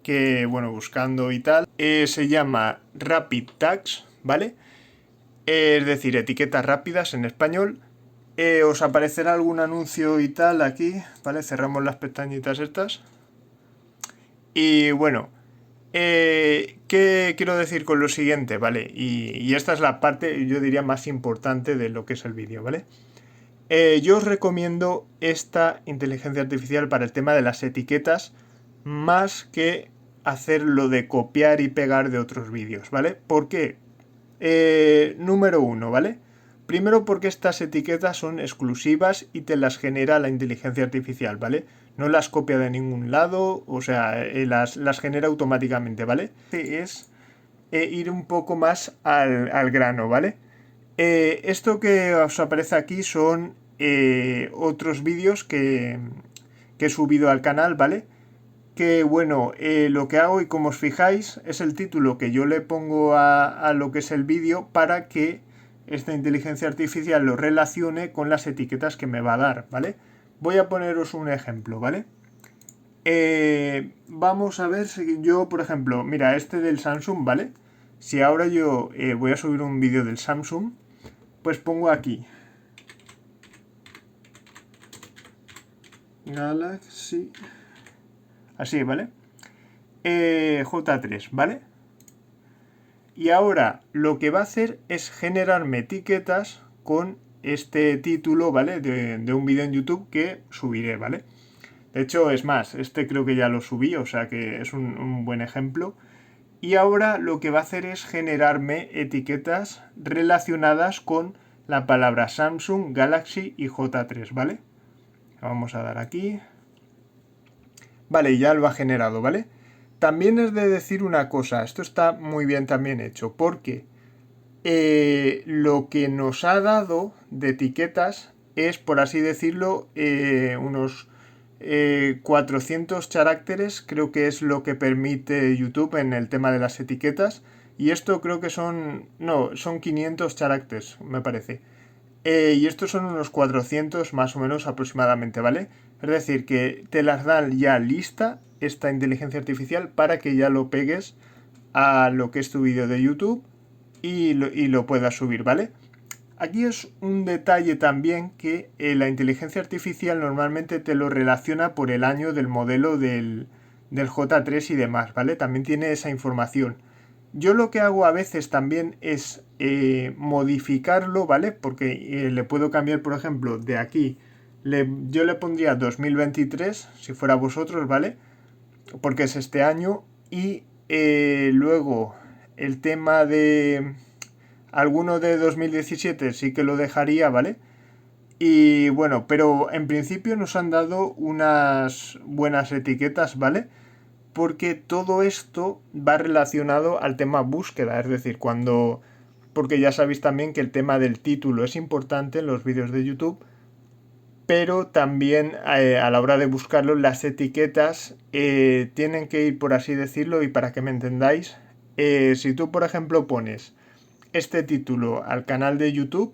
que, bueno, buscando y tal, se llama Rapid Tags, ¿vale? Es decir, etiquetas rápidas en español. Os aparecerá algún anuncio y tal aquí, ¿vale? Cerramos las pestañitas estas. Y bueno, ¿qué quiero decir con lo siguiente? ¿Vale? Y esta es la parte, yo diría, más importante de lo que es el vídeo, ¿vale? Yo os recomiendo esta inteligencia artificial para el tema de las etiquetas más que hacer lo de copiar y pegar de otros vídeos, ¿vale? ¿Por qué? Número uno, ¿vale? Primero porque estas etiquetas son exclusivas y te las genera la inteligencia artificial, ¿vale? No las copia de ningún lado, o sea, las genera automáticamente, ¿vale? Es ir un poco más al grano, ¿vale? Esto que os aparece aquí son otros vídeos que he subido al canal, ¿vale? Que bueno, lo que hago y como os fijáis es el título que yo le pongo a lo que es el vídeo para que esta inteligencia artificial lo relacione con las etiquetas que me va a dar, ¿vale? Voy a poneros un ejemplo, ¿vale? Vamos a ver si yo, por ejemplo, mira, este del Samsung, ¿vale? Si ahora yo voy a subir un vídeo del Samsung, pues pongo aquí Galaxy, así, ¿vale? J3, ¿vale? Y ahora lo que va a hacer es generarme etiquetas con este título, ¿vale? De un vídeo en YouTube que subiré, ¿vale? De hecho, es más, este creo que ya lo subí, o sea que es un buen ejemplo. Y ahora lo que va a hacer es generarme etiquetas relacionadas con la palabra Samsung, Galaxy y J3, ¿vale? Vamos a dar aquí. Vale, ya lo ha generado, ¿vale? También es de decir una cosa, esto está muy bien también hecho, porque lo que nos ha dado de etiquetas es, por así decirlo, unos 400 caracteres, creo que es lo que permite YouTube en el tema de las etiquetas, y esto creo que son 500 caracteres, me parece. Y estos son unos 400 más o menos aproximadamente, ¿vale? Es decir, que te las dan ya lista esta inteligencia artificial para que ya lo pegues a lo que es tu vídeo de YouTube y lo puedas subir, ¿vale? Aquí es un detalle también que la inteligencia artificial normalmente te lo relaciona por el año del modelo del J3 y demás, ¿vale? También tiene esa información. Yo lo que hago a veces también es modificarlo, ¿vale? Porque le puedo cambiar, por ejemplo, de aquí. Yo le pondría 2023, si fuera vosotros, ¿vale? Porque es este año. Y luego el tema de alguno de 2017 sí que lo dejaría, ¿vale? Y bueno, pero en principio nos han dado unas buenas etiquetas, ¿vale? Porque todo esto va relacionado al tema búsqueda, es decir, porque ya sabéis también que el tema del título es importante en los vídeos de YouTube, pero también a la hora de buscarlo las etiquetas tienen que ir, por así decirlo, y para que me entendáis, si tú por ejemplo pones este título al canal de YouTube,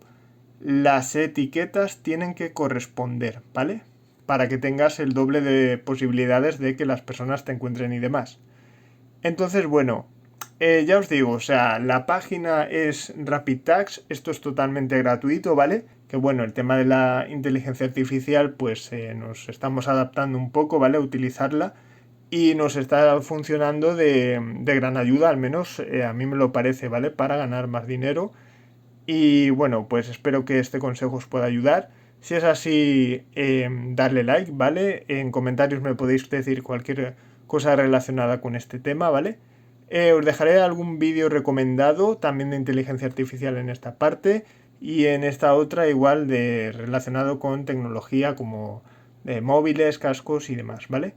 las etiquetas tienen que corresponder, ¿vale? Para que tengas el doble de posibilidades de que las personas te encuentren y demás. Entonces, bueno, ya os digo, o sea, la página es Rapid Tags, esto es totalmente gratuito, ¿vale? Que bueno, el tema de la inteligencia artificial, pues nos estamos adaptando un poco, ¿vale? A utilizarla y nos está funcionando de gran ayuda, al menos a mí me lo parece, ¿vale? Para ganar más dinero. Y bueno, pues espero que este consejo os pueda ayudar. Si es así, darle like, ¿vale? En comentarios me podéis decir cualquier cosa relacionada con este tema, ¿vale? Os dejaré algún vídeo recomendado también de inteligencia artificial en esta parte y en esta otra igual de relacionado con tecnología como de móviles, cascos y demás, ¿vale?